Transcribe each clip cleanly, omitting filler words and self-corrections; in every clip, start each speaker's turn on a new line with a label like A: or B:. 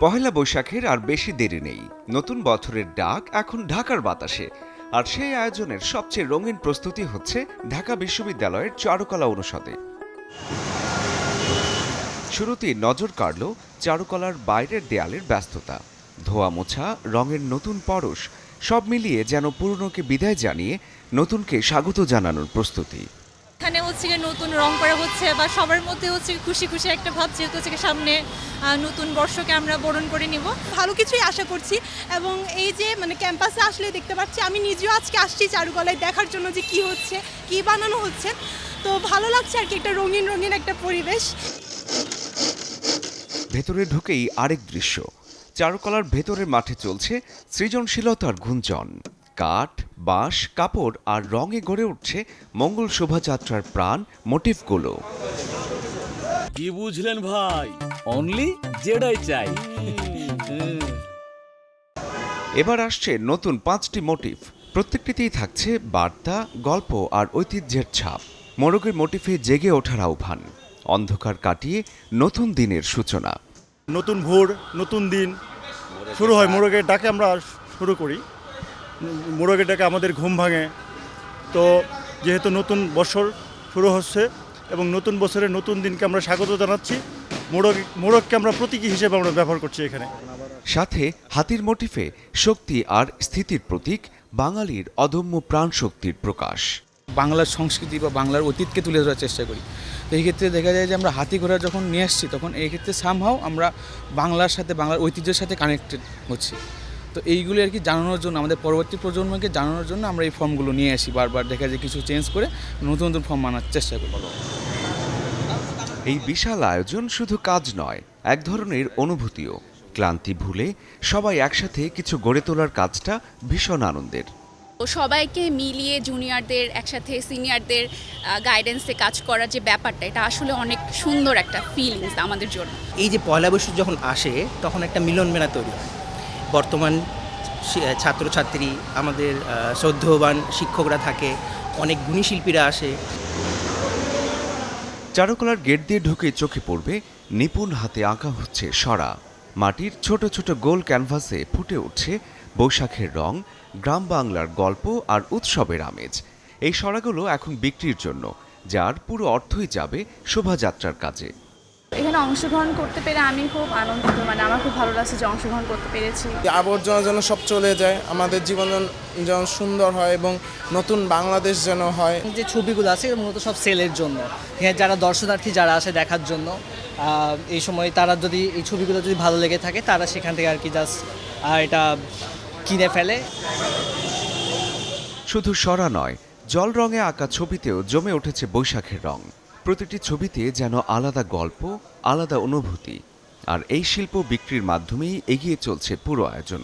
A: পহেলা বৈশাখের আর বেশি দেরি নেই। নতুন বছরের ডাক এখন ঢাকার বাতাসে। আর সেই আয়োজনের সবচেয়ে রঙিন প্রস্তুতি হচ্ছে ঢাকা বিশ্ববিদ্যালয়ের চারুকলা অনুষদে। শুরুতেই নজর কাড়ল চারুকলার বাইরের দেয়ালের ব্যস্ততা। ধোয়া মোছা, রঙের নতুন পরশ, সব মিলিয়ে যেন পুরনোকে বিদায় জানিয়ে নতুনকে স্বাগত জানানোর প্রস্তুতি।
B: এখানে হচ্ছে নতুন রং করা হচ্ছে বা সবার মধ্যে হচ্ছে খুশি খুশি একটা ভাব, যেহেতু হচ্ছে সামনে নতুন বর্ষকে আমরা বরণ করে নিব।
C: ভালো কিছুই আশা করছি এবং এই যে ক্যাম্পাসে আসলে দেখতে পাচ্ছি, আমি নিজেও আজকে আসছি চারুকলায় দেখার জন্য যে কি হচ্ছে, কি বানানো হচ্ছে। তো ভালো লাগছে আর কি, একটা রঙিন রঙিন একটা পরিবেশ।
A: ভেতরে ঢুকেই আরেক দৃশ্য। চারুকলার ভেতরের মাঠে চলছে সৃজনশীলতার গুঞ্জন। কাঠ, বাঁশ, কাপড় আর রঙে গড়ে উঠছে মঙ্গল শোভাযাত্রার প্রাণ মোটিফগুলো।
D: কি বুঝলেন ভাই? অনলি যেটাই চাই।
A: এবার আসছে নতুন 5টি মোটিফ। প্রত্যেকটিতেই থাকছে বার্তা, গল্প আর ঐতিহ্যের ছাপ। মোরগের মোটিফে জেগে ওঠার আহ্বান, অন্ধকার কাটিয়ে নতুন দিনের সূচনা।
E: নতুন ভোর, নতুন দিন শুরু হয়। মোরগের ডাকে আমরা শুরু করি। মোরগের ডাকে আমাদের ঘুম ভাঙে। তো যেহেতু নতুন বছর শুরু হচ্ছে এবং নতুন বছরের নতুন দিনকে আমরা স্বাগত জানাচ্ছি, মোরগকে আমরা প্রতীকী হিসেবে আমরা ব্যবহার করছি এখানে।
A: সাথে হাতির মোটিফে শক্তি আর স্থিতির প্রতীক, বাঙালির অদম্য প্রাণ শক্তির প্রকাশ।
F: বাংলার সংস্কৃতি বা বাংলার অতীতকে তুলে ধরার চেষ্টা করি। তো এই ক্ষেত্রে দেখা যায় যে আমরা হাতি ঘোড়া যখন নিয়ে আসছি, তখন এই ক্ষেত্রে সামহাও আমরা বাংলার সাথে, বাংলার ঐতিহ্যের সাথে কানেক্টেড হচ্ছি। তো এইগুলো আর কি জানানোর জন্য, আমাদের পরবর্তী প্রজন্মকে জানানোর জন্য আমরা এই ফর্মগুলো নিয়ে আসি। বারবার দেখা যায় কিছু চেঞ্জ করে নতুন নতুন ফর্ম আনার চেষ্টা করি।
A: এই বিশাল আয়োজন শুধু কাজ নয়, এক ধরনের অনুভূতিও। ক্লান্তি ভুলে সবাই একসাথে কিছু গড়ে তোলার কাজটা ভীষণ আনন্দের।
G: সবাইকে মিলিয়ে জুনিয়রদের একসাথে সিনিয়রদের গাইডেন্সে কাজ করার যে ব্যাপারটা, এটা আসলে অনেক সুন্দর একটা ফিলিংস আমাদের জন্য।
H: এই যে পয়লা বৈশাখ যখন আসে, তখন একটা মিলন মেলা তৈরি হয়। বর্তমান ছাত্রছাত্রী, আমাদের শ্রদ্ধেয়বান শিক্ষকরা থাকে, অনেক গুণী শিল্পীরা আসে।
A: চারুকলার গেট দিয়ে ঢুকে চোখে পড়বে নিপুণ হাতে আঁকা হচ্ছে সরা। মাটির ছোট ছোট গোল ক্যানভাসে ফুটে উঠছে বৈশাখের রং, গ্রাম বাংলার গল্প আর উৎসবের আমেজ। এই সরাগুলো এখন বিক্রির জন্য, যার পুরো অর্থই যাবে শোভাযাত্রার কাজে।
I: এখানে অংশগ্রহণ করতে পেরে আমি খুব আনন্দিত, আমার খুব ভালো লাগছে যে অংশগ্রহণ করতে পেরেছি।
J: আবর্জনা যেন সব চলে যায়, আমাদের জীবন যেন সুন্দর হয় এবং নতুন বাংলাদেশ যেন হয়।
K: যে ছবিগুলো আছে মূলত সব সেলের জন্য, যারা দর্শনার্থী যারা আসে দেখার জন্য, এই সময় তারা যদি এই ছবিগুলো যদি ভালো লেগে থাকে, তারা সেখান থেকে আর কি জাস্ট এটা কিনে ফেলে।
A: শুধু সরা নয়, জল রঙে আঁকা ছবিতেও জমে উঠেছে বৈশাখের রং। প্রতিটি ছবিতে যেন আলাদা গল্প, আলাদা অনুভূতি। আর এই শিল্প বিক্রির মাধ্যমেই এগিয়ে চলছে পুরো আয়োজন।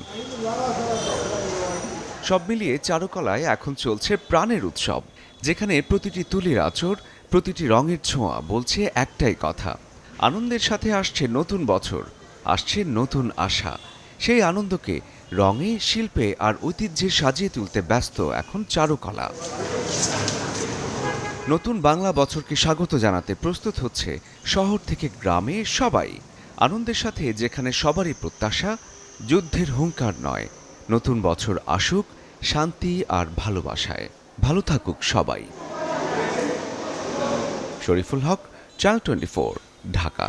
A: সব মিলিয়ে চারুকলায় এখন চলছে প্রাণের উৎসব, যেখানে প্রতিটি তুলির আঁচড়, প্রতিটি রঙের ছোঁয়া বলছে একটাই কথা: আনন্দের সাথে আসছে নতুন বছর, আসছে নতুন আশা। সেই আনন্দকে রঙে, শিল্পে আর ঐতিহ্যে সাজিয়ে তুলতে ব্যস্ত এখন চারুকলা। নতুন বাংলা বছরকে স্বাগত জানাতে প্রস্তুত হচ্ছে শহর থেকে গ্রামে সবাই। আনন্দের সাথে যেখানে সবারই প্রত্যাশা, যুদ্ধের হুঙ্কার নয়। নতুন বছর আসুক শান্তি আর ভালোবাসায়। ভালো থাকুক সবাই। শরীফুল হক, চ্যানেল 24, ঢাকা।